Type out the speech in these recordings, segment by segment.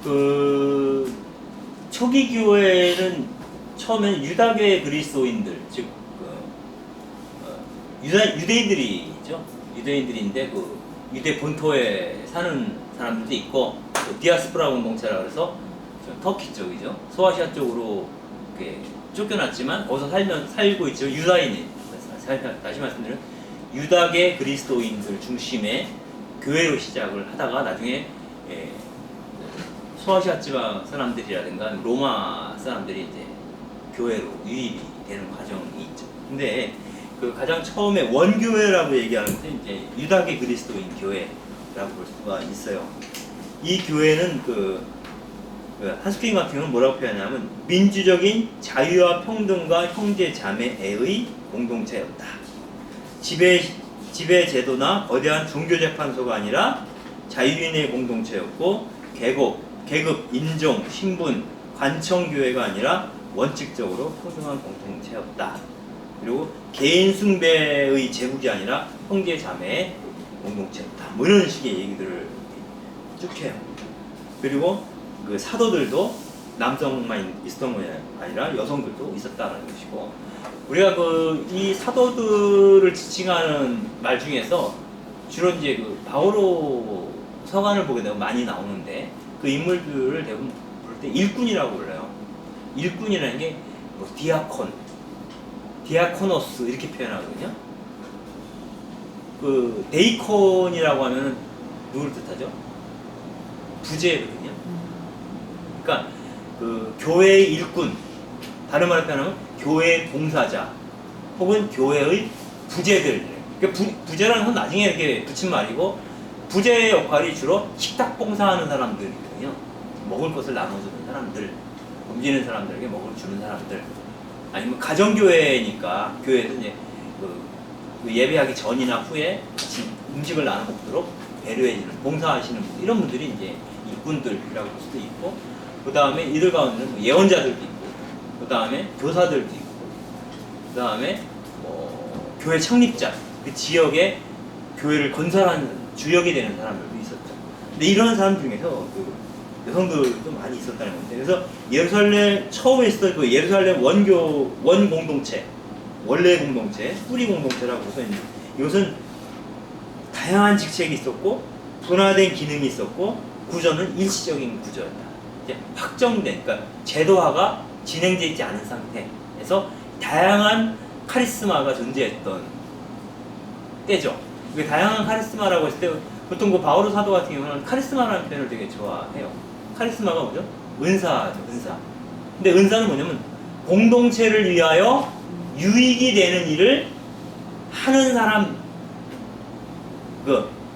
그 초기 교회는 처음에는 유다계 그리스도인들, 즉 유대인들이죠. 유대인들인데 그 유대 본토에 사는 사람들도 있고, 또 디아스포라 공동체라 그래서 터키 쪽이죠. 소아시아 쪽으로 이렇게 쫓겨났지만 거기서 살고 있죠. 유다인이. 다시 말씀드리면 유다계 그리스도인들 중심의 교회로 시작을 하다가 나중에 소아시아 지방 사람들이라든가 로마 사람들이 이제 교회로 유입이 되는 과정이 있죠. 근데 그 가장 처음에 원교회라고 얘기하는 것은 이제 유다계 그리스도인 교회라고 볼 수가 있어요. 이 교회는 한스킹 같은 경우는 뭐라고 표현하냐면 민주적인 자유와 평등과 형제 자매의 공동체였다. 지배 제도나 거대한 종교 재판소가 아니라 자유인의 공동체였고, 계급, 인종, 신분, 관청 교회가 아니라 원칙적으로 평등한 공동체였다. 그리고 개인 숭배의 제국이 아니라 형제 자매의 공동체였다. 뭐 이런 식의 얘기들을 쭉 해요. 그리고 그 사도들도 남성만 있었던 게 아니라 여성들도 있었다는 것이고, 우리가 이 사도들을 지칭하는 말 중에서 주로 이제 그 바오로 서간을 보게 되면 많이 나오는데, 그 인물들을 대부분 부를 때 일꾼이라고 불러요. 일꾼이라는 게 뭐 디아코노스 이렇게 표현하거든요. 그 데이콘이라고 하면은 누구를 뜻하죠? 부제거든요. 그러니까 그 교회의 일꾼, 다른 말로 표현하면 교회의 봉사자 혹은 교회의 부제들. 그러니까 부제라는 건 나중에 이렇게 붙인 말이고, 부제의 역할이 주로 식탁 봉사하는 사람들이거든요. 먹을 것을 나눠주는 사람들, 굶기는 사람들에게 먹을 주는 사람들, 아니면 가정교회니까 교회에서 이제 그 예배하기 전이나 후에 같이 음식을 나눠 먹도록 배려해주는, 봉사하시는 분들, 이런 분들이 이제 일꾼들이라고 볼 수도 있고, 그 다음에 이들 가운데는 뭐 예언자들도 있고, 그 다음에 교사들도 있고, 그 다음에 교회 창립자, 그 지역에 교회를 건설하는 주역이 되는 사람들도 있었죠. 근데 이런 사람 중에서 여성들도 많이 있었다는 건데, 그래서 예루살렘 처음에 있었던 그 예루살렘 원 공동체, 원래 공동체, 뿌리 공동체라고 해서 이것은 다양한 직책이 있었고, 분화된 기능이 있었고, 구조는 일시적인 구조였다. 이제 확정된, 그러니까 제도화가 진행되어 있지 않은 상태에서 다양한 카리스마가 존재했던 때죠. 그 다양한 카리스마라고 했을 때 보통 그 바오로 사도 같은 경우는 카리스마라는 표현을 되게 좋아해요. 카리스마가 뭐죠? 은사죠, 은사. 근데 은사는 뭐냐면 공동체를 위하여 유익이 되는 일을 하는 사람,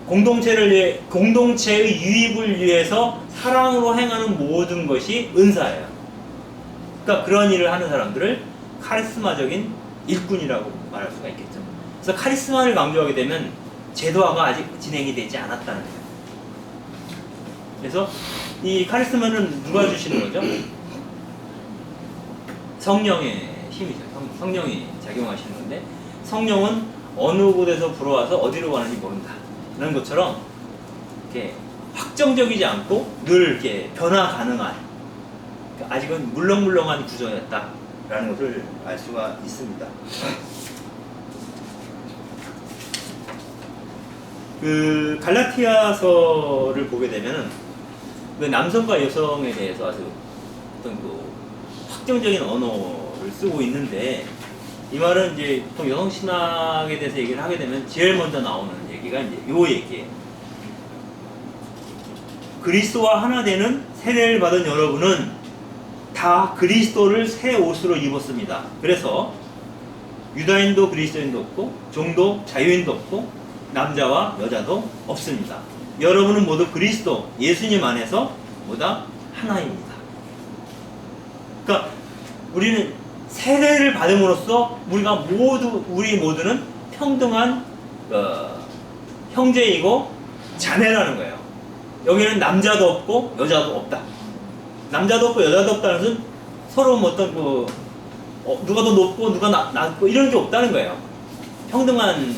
공동체의 유익을 위해서 사랑으로 행하는 모든 것이 은사예요. 그러니까 그런 일을 하는 사람들을 카리스마적인 일꾼이라고 말할 수가 있겠죠. 그래서 카리스마를 강조하게 되면 제도화가 아직 진행이 되지 않았다는 거예요. 그래서 이 카리스마는 누가 주시는 거죠? 성령의 힘이죠. 성령이 작용하시는 건데, 성령은 어느 곳에서 불어와서 어디로 가는지 모른다 라는 것처럼 이렇게 확정적이지 않고 늘 이렇게 변화 가능한, 아직은 물렁물렁한 구조였다 라는 것을 알 수가 있습니다. 그 갈라티아서를 보게 되면은 그 남성과 여성에 대해서 아주 어떤 그 확정적인 언어를 쓰고 있는데, 이 말은 이제 보통 여성 신학에 대해서 얘기를 하게 되면 제일 먼저 나오는 얘기가 이제 요 얘기예요. 그리스도와 하나 되는 세례를 받은 여러분은 다 그리스도를 새 옷으로 입었습니다. 그래서 유다인도 그리스도인도 없고, 종도 자유인도 없고, 남자와 여자도 없습니다. 여러분은 모두 그리스도 예수님 안에서 뭐다? 하나입니다. 그러니까 우리는 세례를 받음으로써 우리 모두는 평등한 형제이고 자매라는 거예요. 여기는 남자도 없고 여자도 없다. 남자도 없고 여자도 없다는 것은 서로 어떤 누가 더 높고 누가 낮고 이런 게 없다는 거예요. 평등한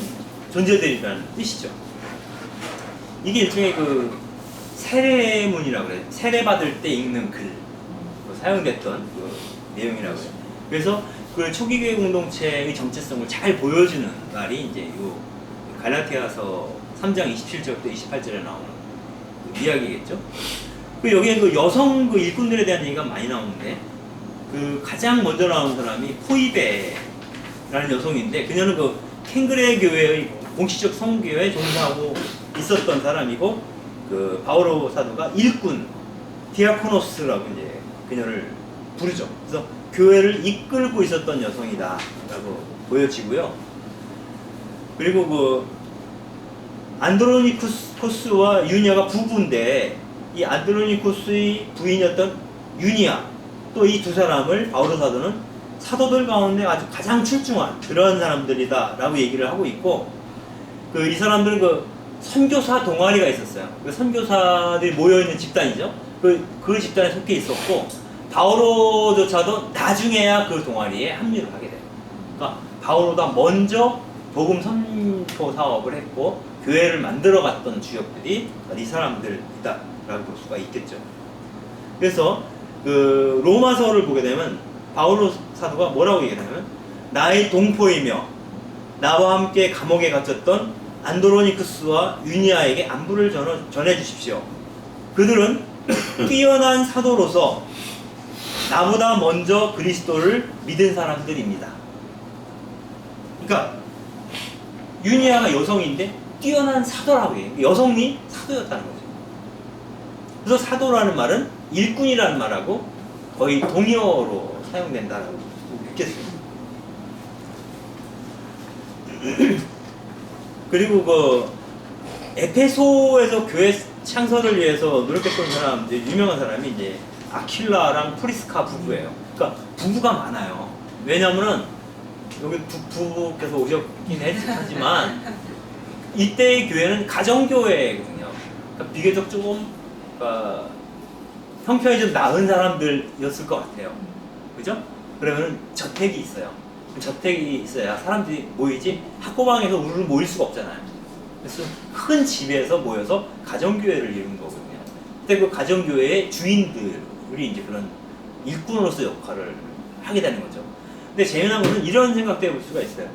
존재들이라는 뜻이죠. 이게 일종의 그 세례문이라고 그래요. 세례 받을 때 읽는 글 사용됐던 그 내용이라고 해요. 그래서 그 초기교회 공동체의 정체성을 잘 보여주는 말이 이제 요 갈라티아서 3장 27절부터 28절에 나오는 그 이야기겠죠. 그 여기에 그 여성 그 일꾼들에 대한 얘기가 많이 나오는데 그 가장 먼저 나온 사람이 포이베라는 여성인데 그녀는 그 캥그레 교회의 공식적 성교회에 종사하고 있었던 사람이고 그 바오로 사도가 일꾼 디아코노스라고 이제 그녀를 부르죠. 그래서 교회를 이끌고 있었던 여성이다라고 보여지고요. 그리고 그 안드로니쿠스와 유니아가 부부인데 이 안드로니쿠스의 부인이었던 유니아 또 이 두 사람을 바오로 사도는 사도들 가운데 아주 가장 출중한 그런 사람들이다라고 얘기를 하고 있고 그 이 사람들은 그 선교사 동아리가 있었어요. 그 선교사들이 모여있는 집단이죠. 그 집단에 속해 있었고 바오로조차도 나중에야 그 동아리에 합류를 하게 돼요. 그러니까 바오로가 먼저 복음 선포 사업을 했고 교회를 만들어갔던 주역들이 이 사람들이다라고 볼 수가 있겠죠. 그래서 그 로마서를 보게 되면 바오로 사도가 뭐라고 얘기하냐면 나의 동포이며 나와 함께 감옥에 갇혔던 안드로니쿠스와 유니아에게 안부를 전해 주십시오. 그들은 뛰어난 사도로서 나보다 먼저 그리스도를 믿은 사람들입니다. 그러니까 유니아가 여성인데 뛰어난 사도라고 해요. 여성이 사도였다는 거죠. 그래서 사도라는 말은 일꾼이라는 말하고 거의 동의어로 사용된다라고 믿겠습니다. 그리고 그 에페소에서 교회 창설을 위해서 노력했던 사람, 이제 유명한 사람이 이제 아킬라랑 프리스카 부부예요. 그러니까 부부가 많아요. 왜냐면은 여기 부부께서 오셨긴 하지만 이때의 교회는 가정교회거든요. 그러니까 비교적 조금 형편이 좀 나은 사람들이었을 것 같아요. 그죠? 그러면 저택이 있어요. 저택이 있어야 사람들이 모이지 학고방에서 우르르 모일 수가 없잖아요. 그래서 큰 집에서 모여서 가정교회를 이룬 거거든요. 그때 그 가정교회의 주인들이 이제 그런 일꾼으로서 역할을 하게 되는 거죠. 근데 재미난 거는 이런 생각도 해볼 수가 있어요.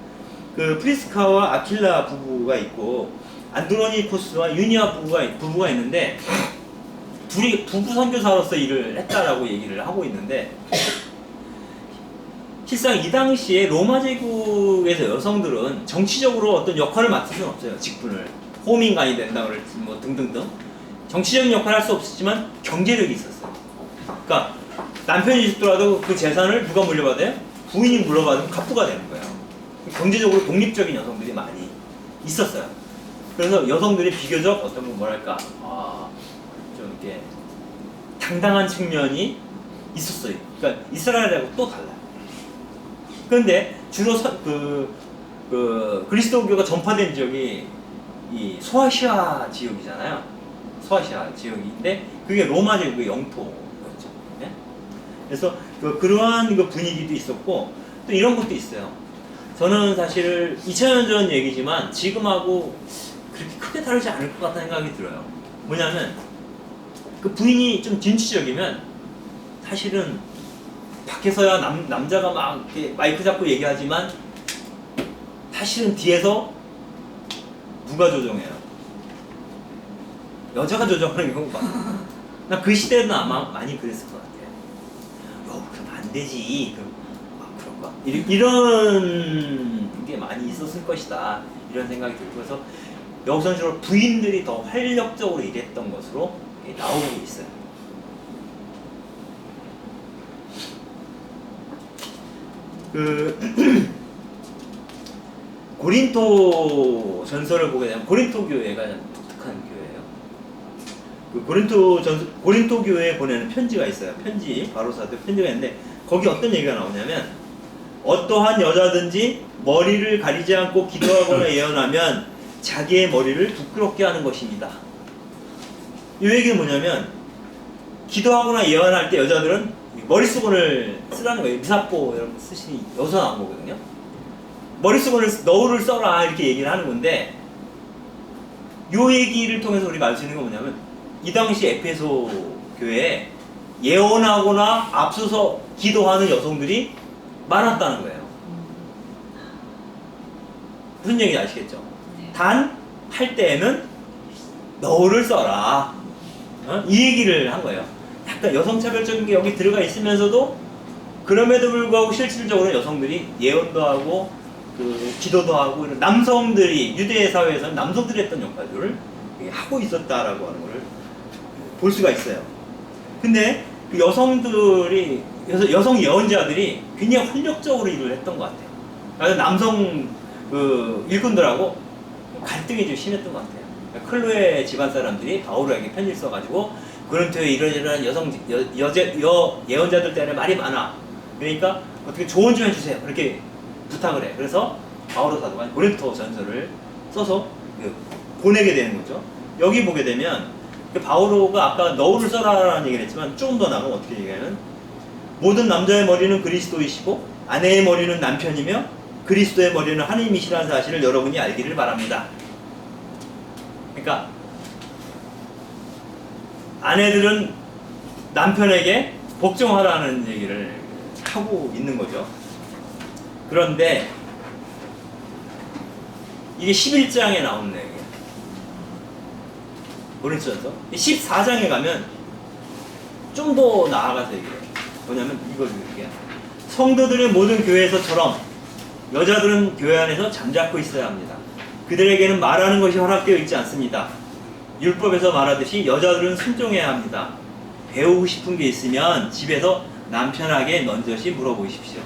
그 프리스카와 아킬라 부부가 있고 안드로니코스와 유니아 부부가 있는데 둘이 부부 선교사로서 일을 했다라고 얘기를 하고 있는데 실상 이 당시에 로마 제국에서 여성들은 정치적으로 어떤 역할을 맡을 수는 없어요. 직분을 호민관이 된다 그럴지 뭐 등등등 정치적인 역할을 할 수 없었지만 경제력이 있었어요. 그러니까 남편이 죽더라도 그 재산을 누가 물려받아요? 부인이 물려받으면 갑부가 되는 거예요. 경제적으로 독립적인 여성들이 많이 있었어요. 그래서 여성들이 비교적 어떤 뭐랄까 좀 이렇게 당당한 측면이 있었어요. 그러니까 이스라엘하고 또 달라요. 그런데 주로 그리스도교가 전파된 지역이 이 소아시아 지역이잖아요. 소아시아 지역인데 그게 로마 제국의 영토였죠. 네? 그래서 그러한 그 분위기도 있었고 또 이런 것도 있어요. 저는 사실 2000년 전 얘기지만 지금하고 그렇게 크게 다르지 않을 것 같다는 생각이 들어요. 뭐냐면 그 부인이 좀 진취적이면 사실은 밖에서야 남자가 막 이렇게 마이크 잡고 얘기하지만 사실은 뒤에서 누가 조정해요? 여자가 조정하는 경우가 많아요. 나 그 시대는 아마 많이 그랬을 것 같아요. 그럼 안 되지. 그런가? 이런 게 많이 있었을 것이다. 이런 생각이 들고 그래서 여기서는 주로 부인들이 더 활력적으로 일했던 것으로 나오고 있어요. 고린토 전설을 보게 되면 고린토 교회가 독특한 교회예요. 고린토 교회에 보내는 편지가 있어요. 바로 사도 편지가 있는데 거기 어떤 얘기가 나오냐면 어떠한 여자든지 머리를 가리지 않고 기도하거나 예언하면 자기의 머리를 부끄럽게 하는 것입니다. 이 얘기는 뭐냐면 기도하거나 예언할 때 여자들은 머릿수건을 쓰라는 거예요. 미사포 여러분 쓰시니 여기서 나온 거거든요. 머릿수건을 너울을 써라 이렇게 얘기를 하는 건데 요 얘기를 통해서 우리가 알 수 있는 건 뭐냐면 이 당시 에페소 교회에 예언하거나 앞서서 기도하는 여성들이 많았다는 거예요. 무슨 얘기인지 아시겠죠? 단 할 때에는 너울을 써라. 이 얘기를 한 거예요. 약간 여성차별적인 게 여기 들어가 있으면서도 그럼에도 불구하고 실질적으로 여성들이 예언도 하고 기도도 하고 이런 남성들이 유대 사회에서는 남성들이 했던 역할들을 하고 있었다라고 하는 걸 볼 수가 있어요. 근데 그 여성들이 여성 예언자들이 굉장히 활력적으로 일을 했던 것 같아요. 그래서 남성 일꾼들하고 갈등이 좀 심했던 것 같아요. 클로에 집안 사람들이 바오로에게 편지를 써가지고 고린토에 이러이러한 예언자들 때문에 말이 많아. 그러니까 어떻게 조언 좀 해주세요. 그렇게 부탁을 해. 그래서 바오로 사도가 고린토 전서를 써서 보내게 되는 거죠. 여기 보게 되면 바오로가 아까 너울을 써라라는 얘기를 했지만 조금 더 나가면 어떻게 얘기하면 모든 남자의 머리는 그리스도이시고 아내의 머리는 남편이며 그리스도의 머리는 하나님이시라는 사실을 여러분이 알기를 바랍니다. 그러니까 아내들은 남편에게 복종하라는 얘기를 하고 있는 거죠. 그런데 이게 11장에 나오는 내용이에요. 고린도전서 14장에 가면 좀 더 나아가서 얘기해요. 뭐냐면 이걸 얘기해요. 성도들의 모든 교회에서처럼 여자들은 교회 안에서 잠자코 있어야 합니다. 그들에게는 말하는 것이 허락되어 있지 않습니다. 율법에서 말하듯이 여자들은 순종해야 합니다. 배우고 싶은 게 있으면 집에서 남편에게 넌저시 물어보십시오.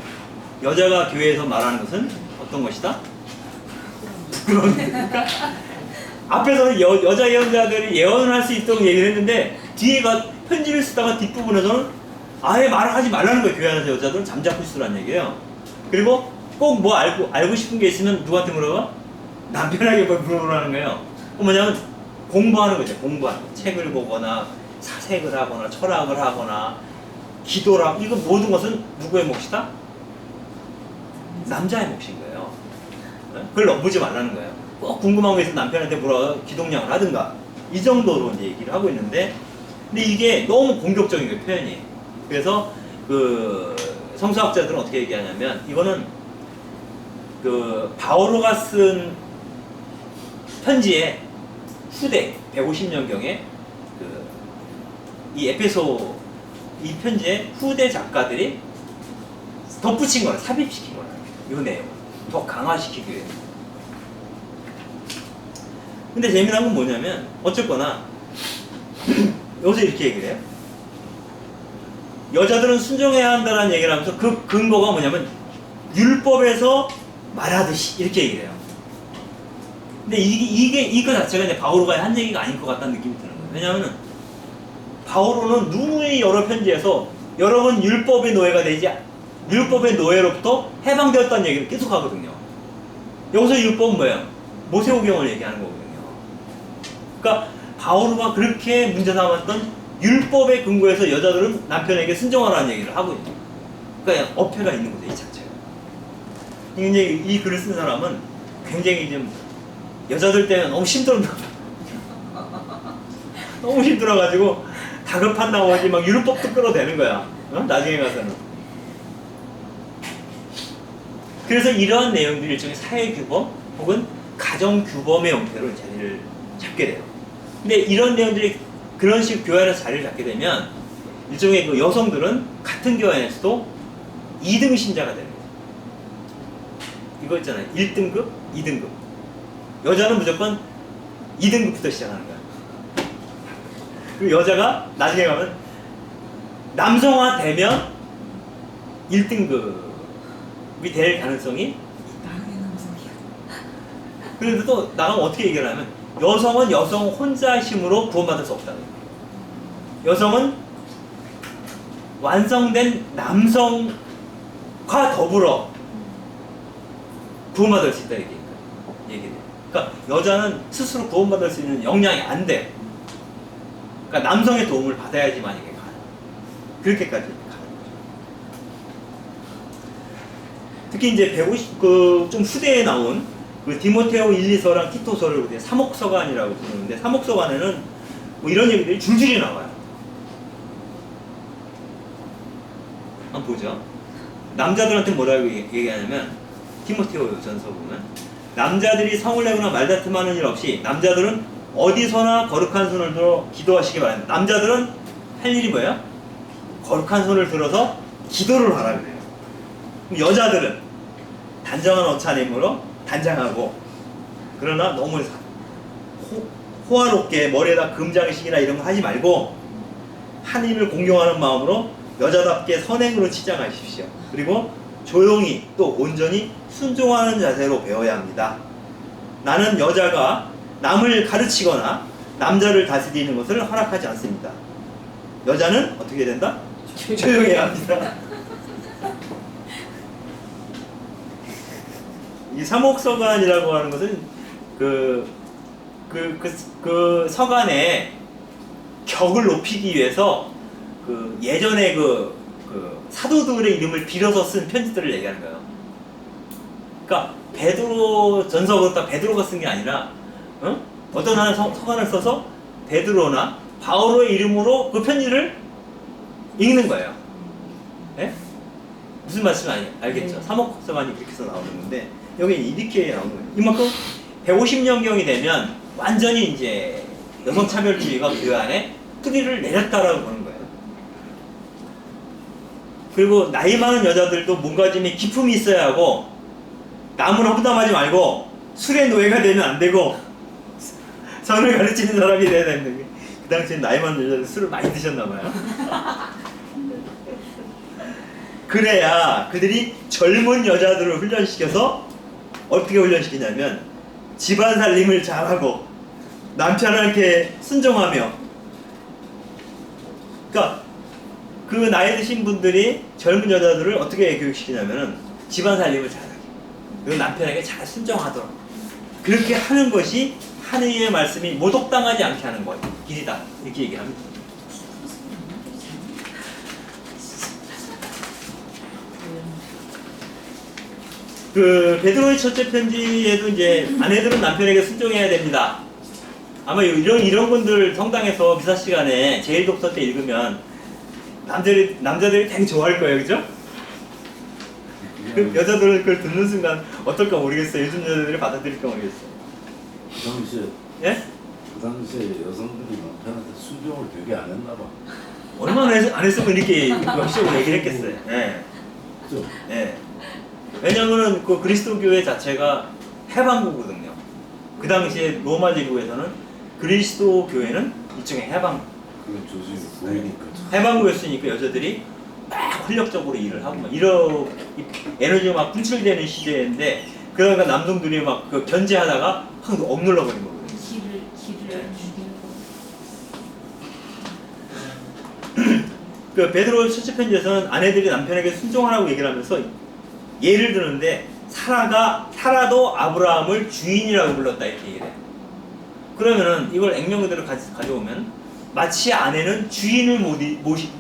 여자가 교회에서 말하는 것은 어떤 것이다? 부끄러운 일입니까? 앞에서는 여자 예언자들이 예언을 할 수 있도록 얘기를 했는데 뒤에가 편지를 쓰다가 뒷부분에서는 아예 말을 하지 말라는 거예요. 교회 안에서 여자들은 잠자코 있으라는 얘기예요. 그리고 꼭 뭐 알고 싶은 게 있으면 누구한테 물어봐? 남편에게 물어보라는 거예요. 뭐냐면 공부하는 거죠. 공부하는 거. 책을 보거나 사색을 하거나 철학을 하거나 기도를 하고 이거 모든 것은 누구의 몫이다? 남자의 몫인 거예요. 그걸 넘보지 말라는 거예요. 꼭 궁금한 거 있으면 남편한테 물어 기독량을 하든가 이 정도로 이제 얘기를 하고 있는데 근데 이게 너무 공격적인 거예요. 표현이. 그래서 성서학자들은 어떻게 얘기하냐면 이거는 바오로가 쓴 편지의 후대 150년경에 이 에페소 이 편지의 후대 작가들이 덧붙인 거라 삽입시킨 거라 이 내용을 더 강화시키기 위해. 근데 재미난 건 뭐냐면 어쨌거나 여기서 이렇게 얘기를 해요. 여자들은 순종해야 한다는 얘기를 하면서 그 근거가 뭐냐면 율법에서 말하듯이 이렇게 얘기를 해요. 근데 이거 자체가 이제 바오로가 한 얘기가 아닌 것 같다는 느낌이 드는 거예요. 왜냐하면 바오로는 누누이 여러 편지에서 여러 번 율법의 노예가 되지 율법의 노예로부터 해방되었다는 얘기를 계속 하거든요. 여기서 율법은 뭐예요? 모세오경을 얘기하는 거거든요. 그러니까 바오로가 그렇게 문제 삼았던 율법의 근거에서 여자들은 남편에게 순종하라는 얘기를 하고 있죠. 그러니까 어폐가 있는 거죠, 이 자체가. 근데 이 글을 쓴 사람은 굉장히 좀 여자들 때문에 너무 힘들었나 봐. 너무 힘들어가지고 다급한다고 하지 막 율법도 끌어대는 거야. 나중에 가서는. 그래서 이러한 내용들이 일종의 사회규범 혹은 가정규범의 형태로 자리를 잡게 돼요. 근데 이런 내용들이 그런 식 교회 안에서 자리를 잡게 되면 일종의 그 여성들은 같은 교회 안에서도 2등 신자가 되는 거예요. 이거 있잖아요. 1등급, 2등급. 여자는 무조건 2등급부터 시작하는 거야. 그리고 여자가 나중에 가면 남성화 되면 1등급이 될 가능성이 있다. 그런데 또 나가면 어떻게 얘기를 하면 여성은 여성 혼자의 힘으로 구원받을 수 없다는 거예요. 여성은 완성된 남성과 더불어 구원받을 수 있다 얘기해요. 그러니까 여자는 스스로 구원받을 수 있는 역량이 안 돼. 그러니까 남성의 도움을 받아야지만 이게 가요. 그렇게까지 가는 거죠. 특히 이제 150 그 좀 후대에 나온 그 디모테오 1, 2서랑 티토서를 우리가 사목서관이라고 부르는데, 사목서관에는 뭐 이런 얘기들이 줄줄이 나와요. 한번 보죠. 남자들한테 뭐라고 얘기하냐면, 디모테오 전서 보면 남자들이 성을 내거나 말다툼하는 일 없이 남자들은 어디서나 거룩한 손을 들어 기도하시기 바랍니다. 남자들은 할 일이 뭐예요? 거룩한 손을 들어서 기도를 하라 그래요. 그럼 여자들은 단정한 옷차림으로 단장하고, 그러나 너무 호화롭게 머리에다 금장식이나 이런 거 하지 말고 하나님을 공경하는 마음으로 여자답게 선행으로 치장하십시오. 그리고 조용히 또 온전히 순종하는 자세로 배워야 합니다. 나는 여자가 남을 가르치거나 남자를 다스리는 것을 허락하지 않습니다. 여자는 어떻게 해야 된다? 조용해야 합니다. 이 사목서관이라고 하는 것은 그 서간의 격을 높이기 위해서 그 예전에 그 사도들의 이름을 빌어서 쓴 편지들을 얘기하는 거예요. 그러니까 베드로 전서가 딱 베드로가 쓴 게 아니라, 어떤 하나의 서간을 써서 베드로나 바오로의 이름으로 그 편지를 읽는 거예요. 예? 무슨 말씀이 알겠죠? 사목서관이 그렇게 해서 나오는 건데, 여기 이렇게 나오는 거예요. 이만큼 150년경이 되면 완전히 이제 여성 차별주의가 그 안에 뿌리를 내렸다라고 보는 거예요. 그리고 나이 많은 여자들도 몸가짐에 기품이 있어야 하고, 남을 험담하지 말고 술의 노예가 되면 안 되고 선을 가르치는 사람이 돼야 되는데, 그 당시에 나이 많은 여자들 술을 많이 드셨나 봐요. 그래야 그들이 젊은 여자들을 훈련시켜서 어떻게 훈련시키냐면 집안 살림을 잘하고 남편한테 순종하며, 그러니까 그 나이 드신 분들이 젊은 여자들을 어떻게 교육시키냐면은 집안 살림을 잘하게, 그리고 남편에게 잘 순종하도록, 그렇게 하는 것이 하느님의 말씀이 모독당하지 않게 하는 것 길이다, 이렇게 얘기합니다. 그 베드로의 첫째 편지에도 이제 아내들은 남편에게 순종해야 됩니다. 아마 이런 분들 성당에서 미사 시간에 제일 독서 때 읽으면 남자들이 되게 좋아할 거예요, 그죠? 그 여자들은 그걸 듣는 순간 어떨까 모르겠어요. 요즘 여자들이 받아들일까 모르겠어요. 그 당시에, 예? 그 당시에 여성들이 남편한테 순종을 되게 안 했나 봐. 얼마나 안 했으면 이렇게 역식으로 얘기를 했겠어요. 예. 그죠? 예. 왜냐면은 그 그리스도교회 자체가 해방구거든요. 그 당시에 로마 제국에서는 그리스도 교회는 일종의 해방구. 그건 조직이 보이니까. 해방구였으니까 여자들이 막 활력적으로 일을 하고 막 에너지가 막 분출되는 시대인데, 그러니까 남성들이 막 그 견제하다가 확 억눌러 버린 거거든요. 길을 죽이는 그 베드로 첫째 편지에서는 아내들이 남편에게 순종하라고 얘기를 하면서 예를 드는데, 사라도 아브라함을 주인이라고 불렀다, 이렇게 얘기를 해요. 그러면은 이걸 액면 그대로 가져오면 마치 아내는 주인을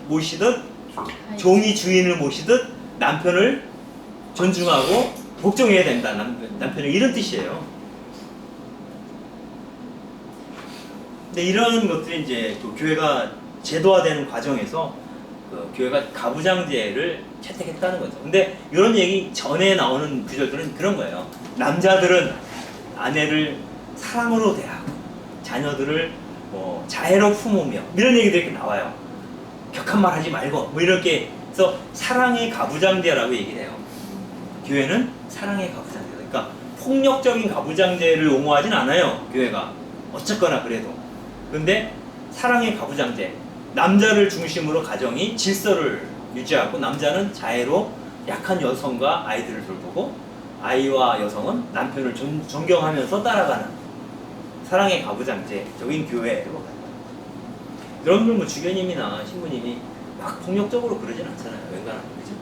모시듯, 종이 주인을 모시듯 남편을 존중하고 복종해야 된다, 남편을, 이런 뜻이에요. 근데 이런 것들이 이제 그 교회가 제도화되는 과정에서 그 교회가 가부장제를 채택했다는 거죠. 근데 이런 얘기 전에 나오는 구절들은 그런 거예요. 남자들은 아내를 사랑으로 대하고 자녀들을 뭐 자애로 품으며, 이런 얘기들이 이렇게 나와요. 격한 말 하지 말고 뭐 이렇게 해서 사랑의 가부장제라고 얘기를 해요. 교회는 사랑의 가부장제. 그러니까 폭력적인 가부장제를 옹호하진 않아요, 교회가. 어쨌거나 그래도. 근데 사랑의 가부장제, 남자를 중심으로 가정이 질서를 유지하고, 남자는 자애로 약한 여성과 아이들을 돌보고, 아이와 여성은 남편을 존경하면서 따라가는 사랑의 가부장제적인 교회로 간다. 여러분들 뭐 주교님이나 신부님이 막 폭력적으로 그러진 않잖아요, 웬간하면. 그죠?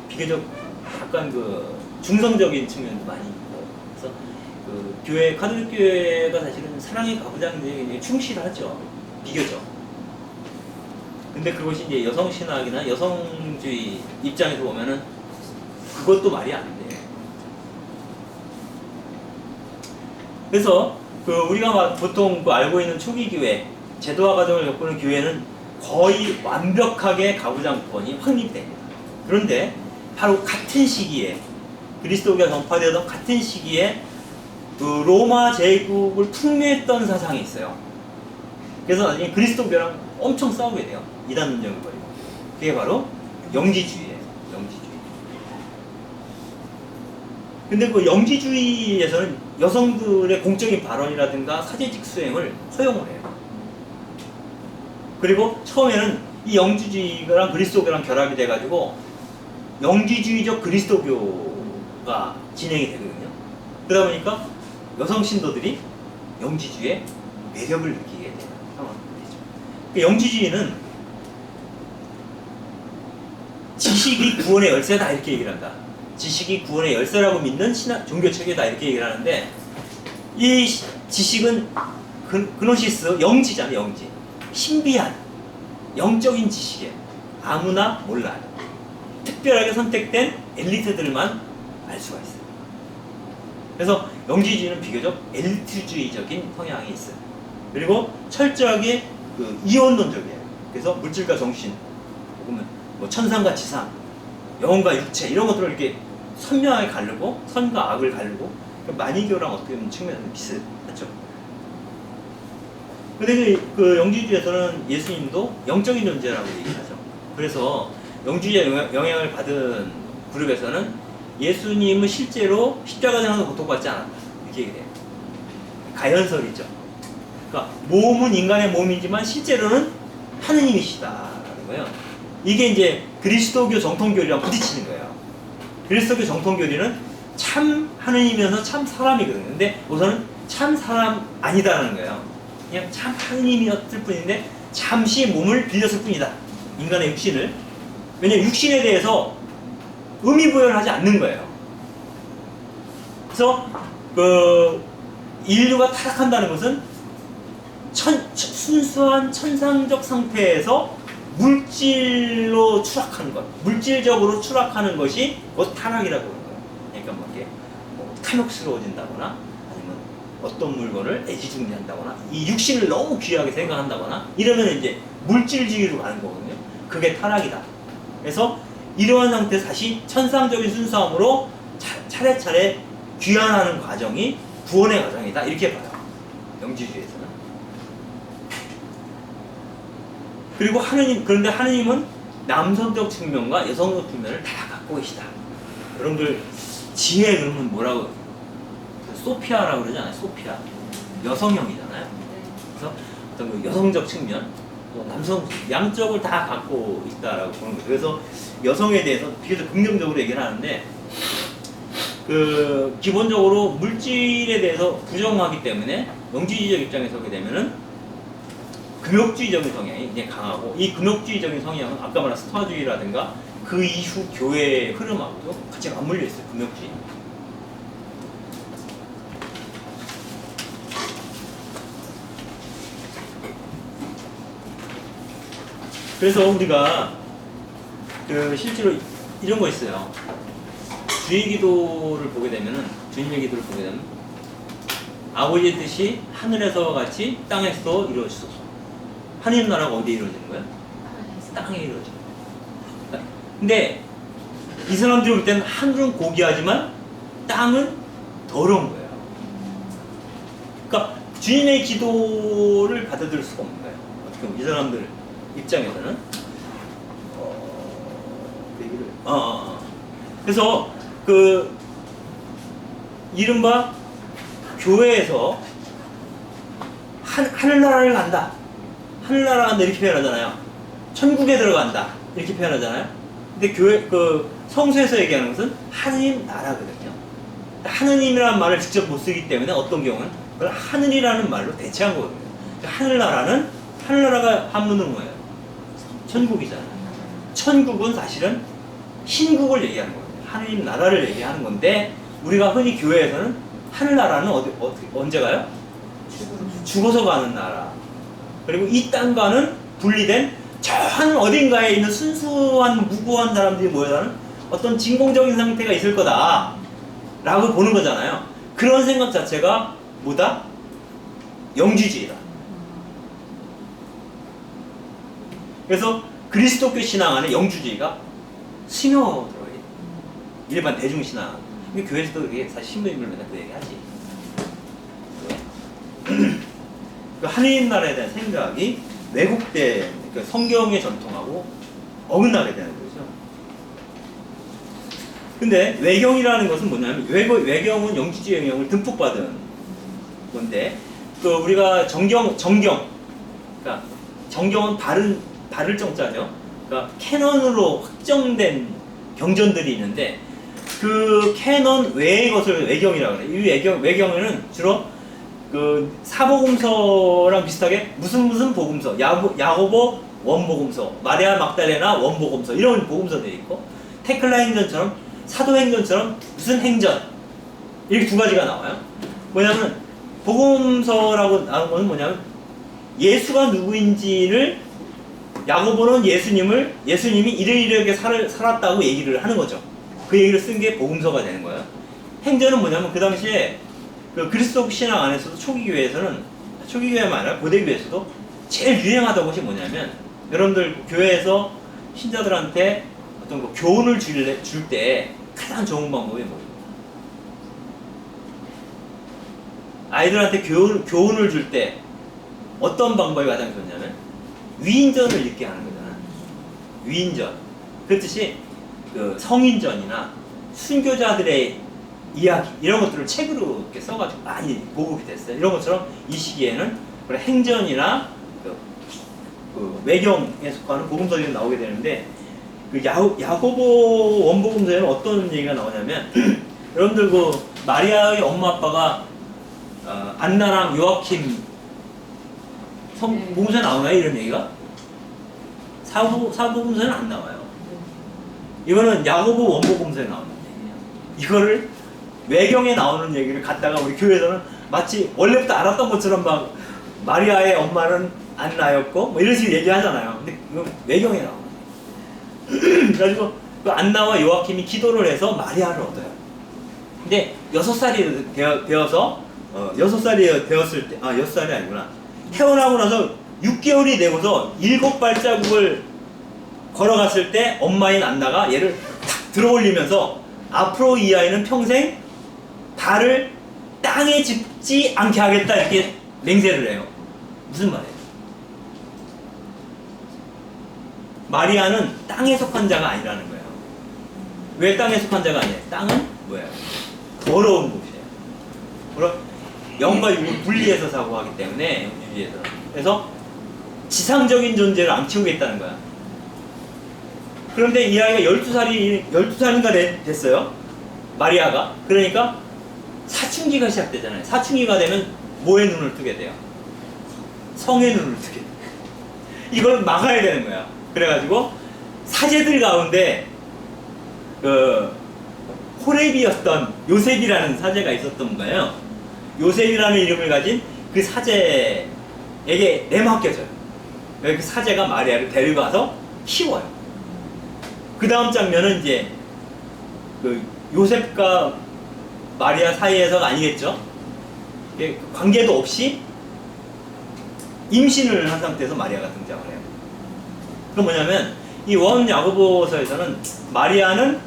비교적 약간 그 중성적인 측면도 많이 있고, 그래서 그 교회, 가톨릭 교회가 사실은 사랑의 가부장제에 충실하죠, 비교적. 근데 그것이 이제 여성신학이나 여성주의 입장에서 보면은 그것도 말이 안 돼. 그래서 우리가 보통 알고 있는 초기 교회, 제도화 과정을 겪는 교회는 거의 완벽하게 가부장권이 확립됩니다. 그런데 바로 같은 시기에 그리스도교가 전파되던 같은 시기에 로마 제국을 풍미했던 사상이 있어요. 그래서 나중에 그리스도교랑 엄청 싸우게 돼요. 이단 논쟁을 벌이고. 그게 바로 영지주의예요. 영지주의. 근데 그 영지주의에서는 여성들의 공적인 발언이라든가 사제직 수행을 허용을 해요. 그리고 처음에는 이 영지주의랑 그리스도교랑 결합이 돼가지고 영지주의적 그리스도교가 진행이 되거든요. 그러다 보니까 여성 신도들이 영지주의의 매력을 느끼게 되는 상황이 되죠. 영지주의는 지식이 구원의 열쇠다 이렇게 얘기를 한다. 지식이 구원의 열쇠라고 믿는 신학 종교체계다 이렇게 얘기를 하는데, 이 지식은 그노시스, 영지잖아요. 영지. 신비한 영적인 지식이에요. 아무나 몰라요. 특별하게 선택된 엘리트들만 알 수가 있어요. 그래서 영지주의는 비교적 엘리트주의적인 성향이 있어요. 그리고 철저하게 이원론적이에요. 그래서 물질과 정신, 혹은 뭐 천상과 지상, 영혼과 육체 이런 것들을 이렇게 선명하게 가르고 선과 악을 가르고, 마니교랑 어떻게 보면 측면에서 비슷하죠. 근데 그 영지주의에서는 예수님도 영적인 존재라고 얘기하죠. 그래서 영지주의의 영향을 받은 그룹에서는 예수님은 실제로 십자가상에서 고통받지 않았다 이렇게 얘기해요. 가연설이죠. 그러니까 몸은 인간의 몸이지만 실제로는 하느님이시다라는 거예요. 이게 이제 그리스도교 정통교리랑 부딪히는 거예요. 그리스도교 정통교리는 참 하느님이면서 참 사람이거든요. 근데 우선은 참 사람 아니다라는 거예요. 그냥 참 하느님이었을 뿐인데 잠시 몸을 빌렸을 뿐이다. 인간의 육신을. 왜냐면 육신에 대해서 의미부여를 하지 않는 거예요. 그래서 인류가 타락한다는 것은 순수한 천상적 상태에서 물질로 추락하는 것, 물질적으로 추락하는 것이 곧 타락이라고 하는 거예요. 그러니까 뭐 이렇게 탐욕스러워진다거나, 아니면 어떤 물건을 애지중지한다거나, 이 육신을 너무 귀하게 생각한다거나, 이러면 이제 물질주의로 가는 거거든요. 그게 타락이다. 그래서 이러한 상태에서 다시 천상적인 순수함으로 차례차례 귀환하는 과정이 구원의 과정이다 이렇게 봐요. 영지주의에서는. 그리고 그런데 하느님은 남성적 측면과 여성적 측면을 다 갖고 계시다. 여러분들 지혜 그러면 뭐라고, 소피아라고 그러잖아요. 소피아. 여성형이잖아요. 그래서 어떤 그 여성적 측면, 또 남성, 양쪽을 다 갖고 있다라고 보는 거예요. 그래서 여성에 대해서 비교적 긍정적으로 얘기를 하는데, 기본적으로 물질에 대해서 부정하기 때문에 영지주의적 입장에 서게 되면은 금욕주의적인 성향이 이제 강하고, 이 금욕주의적인 성향은 아까 말한 스토아주의라든가 그 이후 교회의 흐름하고도 같이 맞물려 있어요. 금욕주의. 그래서 우리가 실제로 이런 거 있어요. 주의 기도를 보게 되면은, 주님의 기도를 보게 되면, 아버지의 뜻이 하늘에서와 같이 땅에서 이루어지소서. 하느님 나라가 어디에 이루어지는 거예요? 땅에 이루어져요. 근데 이 사람들이 볼 때는 하늘은 고귀하지만 땅은 더러운 거예요. 그러니까 주님의 기도를 받아들일 수가 없는 거예요. 어떻게 보면 이 사람들 입장에서는 그래서 이른바 교회에서 하늘나라를 간다, 하늘나라 간다 이렇게 표현하잖아요. 천국에 들어간다 이렇게 표현하잖아요. 근데 성서에서 얘기하는 것은 하느님 나라거든요. 하느님이라는 말을 직접 못 쓰기 때문에 어떤 경우는 그걸 하늘이라는 말로 대체한 거거든요. 하늘나라가 한문은 뭐예요? 천국이잖아요. 천국은 사실은 신국을 얘기하는 거예요. 하느님 나라를 얘기하는 건데, 우리가 흔히 교회에서는 하늘나라는 언제 가요? 죽어서 가는 나라. 그리고 이 땅과는 분리된 저 하늘 어딘가에 있는 순수한 무고한 사람들이 모여사는 어떤 진공적인 상태가 있을 거다 라고 보는 거잖아요. 그런 생각 자체가 뭐다? 영주주의다. 그래서 그리스도교 신앙 안에 영주주의가 스며들어요. 일반 대중신앙. 근데 교회에서도 그게 사실 신부님을 맨날 그 얘기하지. 그 하느님 나라에 대한 생각이 왜곡된, 그러니까 성경의 전통하고 어긋나게 되는 거죠. 근데 외경이라는 것은 뭐냐면, 외경은 영주주의 영향을 듬뿍 받은 건데, 그 우리가 정경, 그러니까 정경은 바를 정자죠. 그러니까 캐논으로 확정된 경전들이 있는데, 그 캐논 외의 것을 외경이라고 해요. 이 외경에는 주로 그 사복음서랑 비슷하게 무슨 복음서, 야고보 원복음서, 마리아 막달레나 원복음서 이런 복음서들이 있고, 테클라 행전처럼 사도행전처럼 무슨 행전, 이렇게 두 가지가 나와요. 뭐냐면 복음서라고 나온 거는 뭐냐면 예수가 누구인지를, 야고보는 예수님이 이렇게 살았다고 얘기를 하는 거죠. 그 얘기를 쓴 게 복음서가 되는 거예요. 행전은 뭐냐면 그 당시에 그 그리스도 신앙 안에서도 초기 교회만 아니라 고대 교회에서도 제일 유행하던 것이 뭐냐면, 여러분들 교회에서 신자들한테 어떤 그 교훈을 줄 때 가장 좋은 방법이 뭐예요? 아이들한테 교훈을 줄 때 어떤 방법이 가장 좋냐면 위인전을 읽게 하는 거잖아. 위인전. 그 뜻이 그 성인전이나 순교자들의 이야기 이런 것들을 책으로 이렇게 써가지고 많이 보급이 됐어요. 이런 것처럼 이 시기에는 행전이나 그 외경에 속하는 복음서들이 나오게 되는데, 그 야고보 원복음서에는 어떤 얘기가 나오냐면 여러분들 그 마리아의 엄마 아빠가 안나랑 요아킴 복음서에 나오나요? 이런 얘기가? 사복음서에는 안 나와요. 이거는 야고보 원복음서에 나오는 얘기예요. 이거를 외경에 나오는 얘기를 갖다가 우리 교회에서는 마치 원래부터 알았던 것처럼 막 마리아의 엄마는 안나였고 뭐 이런 식으로 얘기하잖아요. 근데 이건 외경에 나오는 얘기예요. 그래가지고 그 안나와 요아킴이 기도를 해서 마리아를 얻어요. 근데 6살이 되어서 6살이 되었을 때, 6살이 아니구나. 태어나고 나서 6개월이 되고서 7발자국을 걸어갔을 때 엄마인 안나가 얘를 탁 들어올리면서 앞으로 이 아이는 평생 발을 땅에 짚지 않게 하겠다 이렇게 맹세를 해요. 무슨 말이에요? 마리아는 땅에 속한 자가 아니라는 거예요. 왜 땅에 속한 자가 아니에요? 땅은 뭐예요? 더러운 곳이에요. 영과 육을 분리해서 사고하기 때문에 영주주의에서. 그래서 지상적인 존재를 안 키우겠다는 거야. 그런데 이 아이가 12살인가 됐어요. 마리아가. 그러니까 사춘기가 시작되잖아요. 사춘기가 되면 뭐의 눈을 뜨게 돼요? 성의 눈을 뜨게 돼요. 이걸 막아야 되는 거야. 그래가지고 사제들 가운데 그 호렙이었던 요셉이라는 사제가 있었던 거예요. 요셉이라는 이름을 가진 그 사제에게 내맡겨져요. 그 사제가 마리아를 데려가서 키워요. 그 다음 장면은 이제 그 요셉과 마리아 사이에서가 아니겠죠. 관계도 없이 임신을 한 상태에서 마리아가 등장을 해요. 그건 뭐냐면 이 원 야고보서에서는 마리아는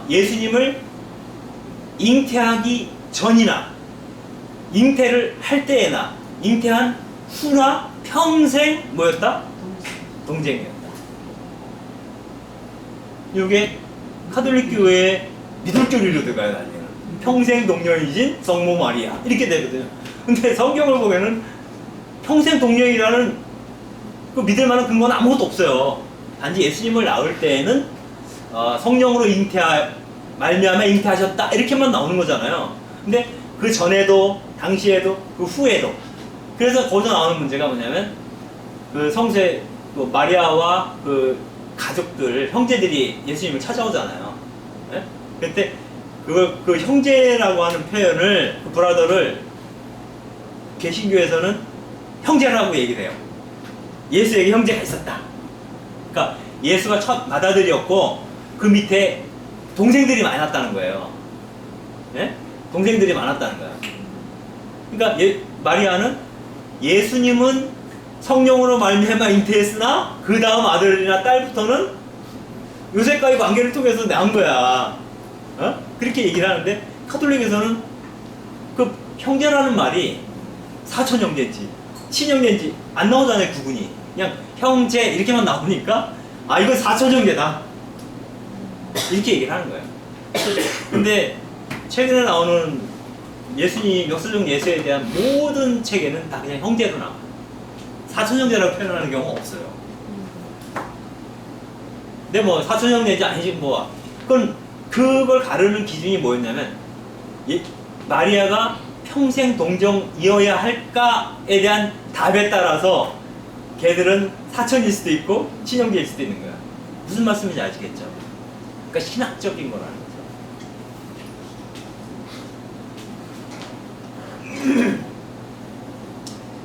예수님을 잉태하기 전이나 잉태를 할 때에나 잉태한 후나 평생 뭐였다? 동생이었다. 이게 카톨릭 교회의 미돌교리로 들어가요. 나중에는 평생 동료이신 성모 마리아 이렇게 되거든요. 근데 성경을 보면은 평생 동료이라는 그 믿을 만한 근거는 아무것도 없어요. 단지 예수님을 낳을 때에는 성령으로 말미암아 잉태하셨다 이렇게만 나오는 거잖아요. 근데 그 전에도 당시에도 그 후에도. 그래서 거기서 나오는 문제가 뭐냐면 그 성세 그 마리아와 그 가족들 형제들이 예수님을 찾아오잖아요. 네? 그때 그 형제라고 하는 표현을 그 브라더를 개신교에서는 형제라고 얘기를 해요. 예수에게 형제가 있었다. 그러니까 예수가 첫 맏아들이었고 그 밑에 동생들이 많았다는 거예요. 예? 동생들이 많았다는 거야. 그러니까 마리아는 예수님은 성령으로 말미암아 잉태했으나 그 다음 아들이나 딸부터는 요셉과의 관계를 통해서 낳은 거야. 어? 그렇게 얘기를 하는데 카톨릭에서는 그 형제라는 말이 사촌 형제인지 친형제인지 안 나오잖아요. 구분이 그냥 형제 이렇게만 나오니까 아 이건 사촌 형제다 이렇게 얘기를 하는 거예요. 근데 최근에 나오는 예수님 역사적 예수에 대한 모든 책에는 다 그냥 형제로 나와요. 사촌 형제라고 표현하는 경우가 없어요. 근데 뭐 사촌 형제인지 아니지 뭐 그걸 가르는 기준이 뭐였냐면 마리아가 평생 동정이어야 할까에 대한 답에 따라서 걔들은 사촌일 수도 있고 친형제일 수도 있는 거야. 무슨 말씀인지 아시겠죠? 그러니까 신학적인 거라는 거죠.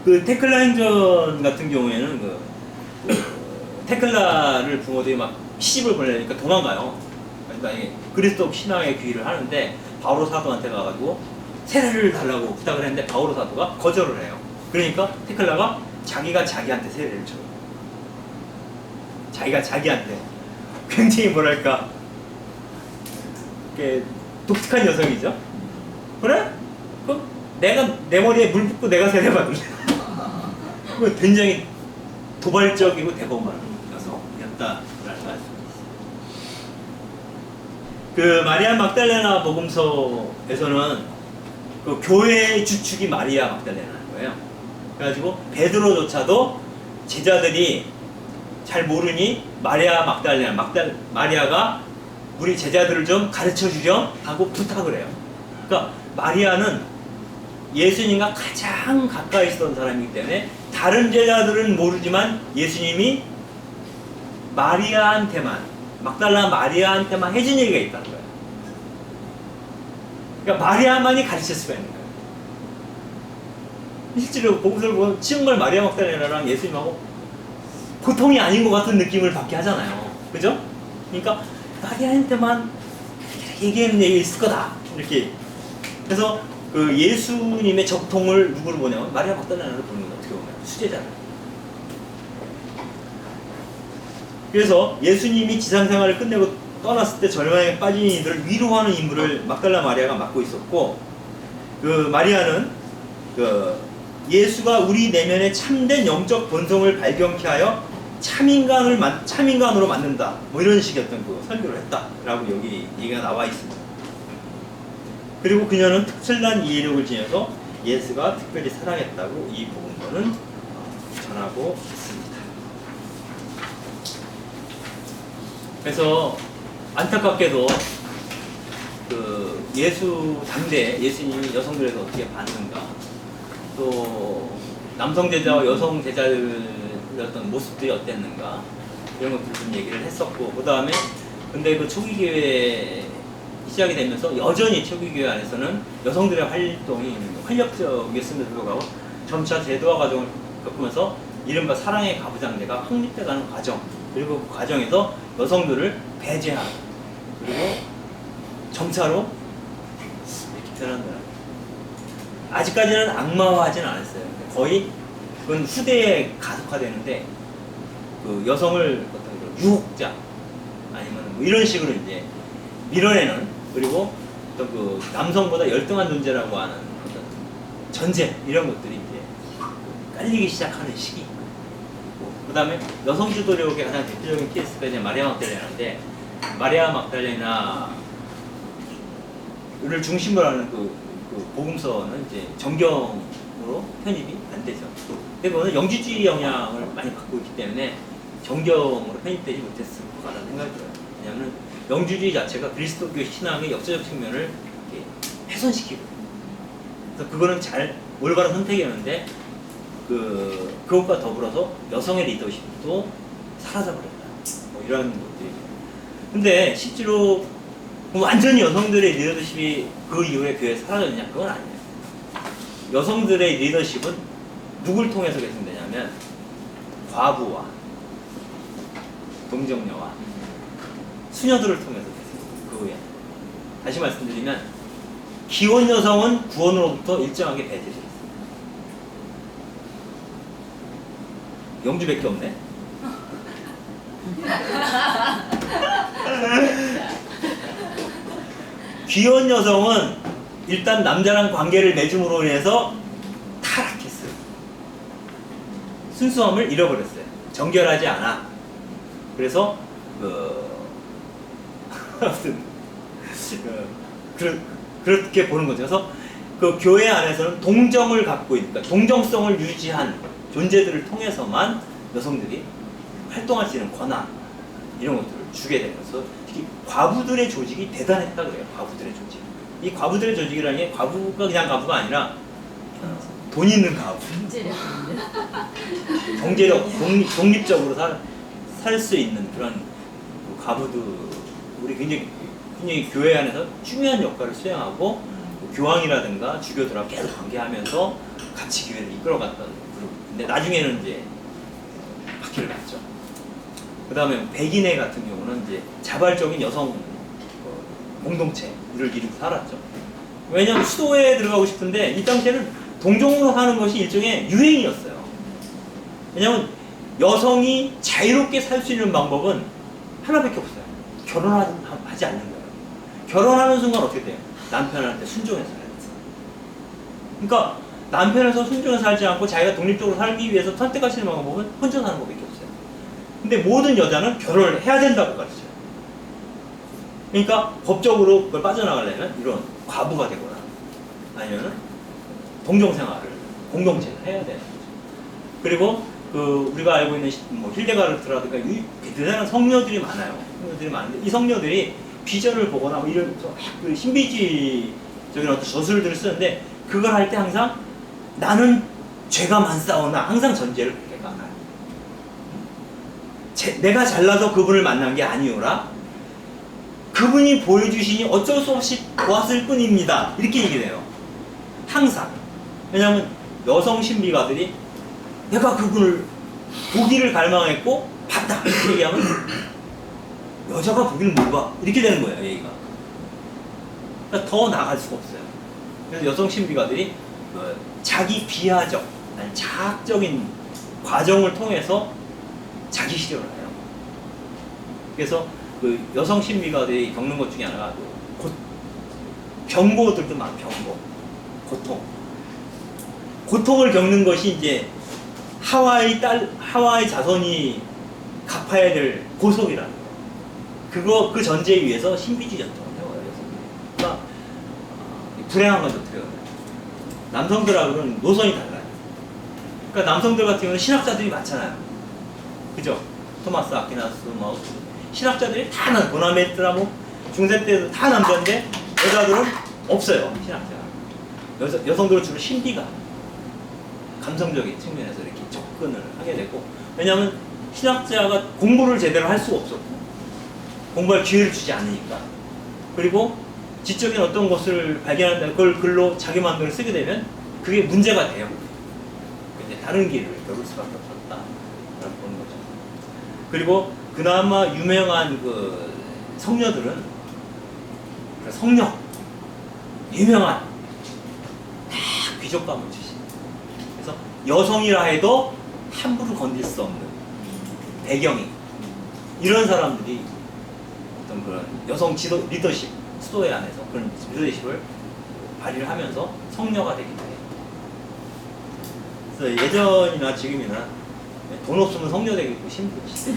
그 테클라 행전 같은 경우에는 테클라를 부모들이 막 시집을 보내니까 도망가요. 그러니까 그리스도 신앙의 귀의를 하는데 바오로 사도한테 가가지고 세례를 달라고 부탁을 했는데 바오로 사도가 거절을 해요. 그러니까 테클라가 자기가 자기한테 세례를 줘요. 자기가 자기한테. 굉장히 뭐랄까 독특한 여성이죠. 그래? 내가 내 머리에 물 붓고 내가 세례 받을래. 굉장히 도발적이고 대범한 여성이었다라는 말씀입니다. 그 마리아 막달레나 복음서에서는 그 교회의 주축이 마리아 막달레나인 거예요. 그래가지고 베드로조차도 제자들이 잘 모르니 마리아 막달레나 마리아가 우리 제자들을 좀 가르쳐 주렴 하고 부탁을 해요. 그러니까 마리아는 예수님과 가장 가까이 있었던 사람이기 때문에 다른 제자들은 모르지만 예수님이 마리아한테만 막달라 마리아한테만 해준 얘기가 있다는 거예요. 그러니까 마리아만이 가르칠 수가 있는 거예요. 실제로 복음서를 보면 정말 마리아 막달레나랑 예수님하고 보통이 아닌 것 같은 느낌을 받게 하잖아요. 그죠? 그러니까 마리아한테만 얘기하는 얘기가 있을 거다. 이렇게. 그래서 그 예수님의 적통을 누구를 보냐면 마리아 막달레나를 보는 거예요. 어떻게 보면 수제자를. 그래서 예수님이 지상생활을 끝내고 떠났을 때 절망에 빠진 이들을 위로하는 임무를 막달라 마리아가 맡고 있었고, 그 마리아는 그 예수가 우리 내면의 참된 영적 본성을 발견케 하여 참인간으로 만든다. 뭐 이런 식이었던 그 설교를 했다라고 여기 얘기가 나와 있습니다. 그리고 그녀는 특출난 이해력을 지녀서 예수가 특별히 사랑했다고 이 복음서는 전하고 있습니다. 그래서 안타깝게도 그 예수 당대 예수님이 여성들에서 어떻게 봤는가, 또 남성 제자와 여성 제자들의 어떤 모습들이 어땠는가, 이런 것들 좀 얘기를 했었고, 그 다음에 근데 그 초기 교회 시작이 되면서 여전히 초기 교회 안에서는 여성들의 활동이 활력적이었음에도 불구하고 점차 제도화 과정을 겪으면서 이른바 사랑의 가부장제가 확립돼가는 과정, 그리고 그 과정에서 여성들을 배제하고, 그리고 점차로 이렇게 변한다. 아직까지는 악마화하지는 않았어요. 거의 그건 후대에 가속화되는데, 그 여성을 어떤 유혹자 아니면 뭐 이런 식으로 이제 밀어내는, 그리고 또 그 남성보다 열등한 존재라고 하는 어떤 전제, 이런 것들이 이제 깔리기 시작하는 시기. 그 다음에 여성 주도력의 가장 대표적인 케이스가 이제 마리아 막달레나인데, 마리아 막달레나를 중심으로 하는 그 복음서는 이제 정경으로 편입이 안 되죠. 근데 그거는 영지주의 영향을 많이 받고 있기 때문에 정경으로 편입되지 못했을 것 같다는 생각이 들어요. 왜냐하면 영주주의 자체가 그리스도교 신앙의 역사적 측면을 훼손시키고, 그래서 그거는 잘 올바른 선택이었는데 그것과 더불어서 여성의 리더십도 사라져버렸다. 뭐 이런 것들이. 근데 실제로 완전히 여성들의 리더십이 그 이후에 교회에 사라졌냐? 그건 아니에요. 여성들의 리더십은 누굴 통해서 개선되냐면 과부와 동정녀와 수녀들을 통해서 되세요. 그 후에 다시 말씀드리면 기혼 여성은 구원으로부터 일정하게 배제되어 있습니다. 영주밖에 없네. 귀혼 여성은 일단 남자랑 관계를 맺음으로 인해서 타락했어요. 순수함을 잃어버렸어요. 정결하지 않아. 그래서 아무튼 그렇게 보는 거죠. 그래서 그 교회 안에서는 동정을 갖고 있으니까 동정성을 유지한 존재들을 통해서만 여성들이 활동할 수 있는 권한 이런 것들을 주게 되면서 특히 과부들의 조직이 대단했다 그래요. 과부들의 조직. 이 과부들의 조직이라는 게 과부가 그냥 과부가 아니라 돈 있는 과부. 경제력, 독립적으로 살 수 있는 그런 그 과부들 우리 굉장히 교회 안에서 중요한 역할을 수행하고 교황이라든가 주교들하고 계속 관계하면서 같이 교회를 이끌어갔던 그룹인데 나중에는 이제 바퀴를 갔죠. 그 다음에 백인회 같은 경우는 이제 자발적인 여성 공동체를 이루고 살았죠. 왜냐하면 수도에 들어가고 싶은데 이 당시에는 동정으로 하는 것이 일종의 유행이었어요. 왜냐하면 여성이 자유롭게 살 수 있는 방법은 하나밖에 없어요. 결혼하지 않는 거예요. 결혼하는 순간 어떻게 돼요? 남편한테 순종해서 살아야 돼요. 그러니까 남편에서 순종해서 살지 않고 자기가 독립적으로 살기 위해서 선택할 수 있는 방법은 혼자 사는 것밖에 없어요. 근데 모든 여자는 결혼을 해야 된다고 가르쳐요. 그러니까 법적으로 그걸 빠져나가려면 이런 과부가 되거나 아니면 동정생활을 공동체를 해야 되는 거죠. 그리고 우리가 알고 있는 뭐 힐데가르트라든가 대단한 성녀들이 많아요. 성녀들이 많은데 이 성녀들이 비전을 보거나 뭐 이런 그 신비주의적인 어떤 저술들을 쓰는데 그걸 할 때 항상 나는 죄가 많사오나 항상 전제를 그렇게 깔아요. 내가 잘나서 그분을 만난 게 아니오라. 그분이 보여주시니 어쩔 수 없이 보았을 뿐입니다. 이렇게 얘기해요. 항상. 왜냐하면 여성 신비가들이 내가 그분을 보기를 갈망했고 봤다 이렇게 얘기하면 여자가 보기를 못 봐. 이렇게 되는 거예요. 얘기가. 그러니까 더 나갈 수가 없어요. 그래서 여성 신비가들이 자기 비하적, 아니 자학적인 과정을 통해서 자기 실현을 해요. 그래서 그 여성 신비가들이 겪는 것 중에 하나가 병고들도 많아요. 병고, 고통을 겪는 것이 이제 하와이 자손이 갚아야 될 고속이라는 거. 그 전제에 의해서 신비주의 전통을 해요. 그러니까 불행한 건 어떻게 해요? 남성들하고는 노선이 달라요. 그러니까 남성들 같은 경우는 신학자들이 많잖아요. 그죠? 토마스 아퀴나스, 뭐 신학자들이 다 보나메트라 뭐 중세 때도 다 남자인데 여자들은 없어요. 신학자. 여성들은 주로 신비가 감성적인 측면에서 이렇게 접근을 하게 되고 왜냐하면 신학자가 공부를 제대로 할 수가 없었고 공부할 기회를 주지 않으니까 그리고 지적인 어떤 것을 발견한다 그걸 글로 자기 마음대로 쓰게 되면 그게 문제가 돼요. 이제 다른 길을 겨룰 수밖에 없었다라고 보는 거죠. 그리고 그나마 유명한 그 성녀들은 그 성녀 유명한 다 귀족 가문 출신. 그래서 여성이라 해도 함부로 건들 수 없는 배경이 이런 사람들이 어떤 그런 여성 지도 리더십 수도회 안에서 그런 리더십을 발휘를 하면서 성녀가 되기 때문에 그래서 예전이나 지금이나 돈 없으면 성녀 되기 힘들지.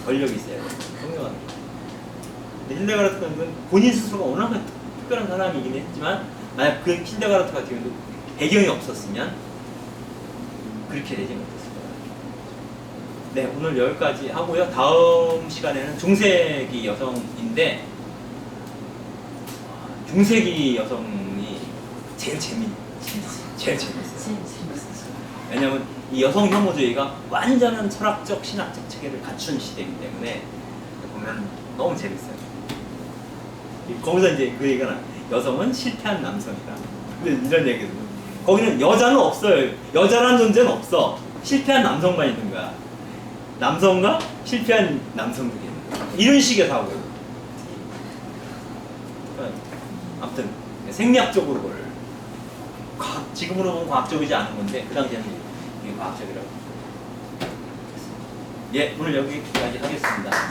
권력이 있어야 돼. 성녀가. 근데 힐데가르트는 본인 스스로가 워낙 특별한 사람이긴 했지만 만약 그 힐데가르트 같은 경우도 배경이 없었으면 그렇게 되지 못했을 거예요. 네, 오늘 여기까지 하고요. 다음 시간에는 중세기 여성인데 중세기 여성이 제일 재밌어요. 왜냐하면 이 여성 혐오주의가 완전한 철학적, 신학적 체계를 갖춘 시대이기 때문에 보면 너무 재밌어요. 거기서 이제 그 얘기가 나. 여성은 실패한 남성이다. 이런 얘기도. 거기는 여자는 없어요. 여자라는 존재는 없어. 실패한 남성만 있는 거야. 남성과 실패한 남성들이 이런 식의 사고. 그러니까 아무튼 생리학적으로 그걸 지금으로 보면 과학적이지 않은 건데 그 당시에는 이게 과학적이라고. 예, 오늘 여기까지 하겠습니다.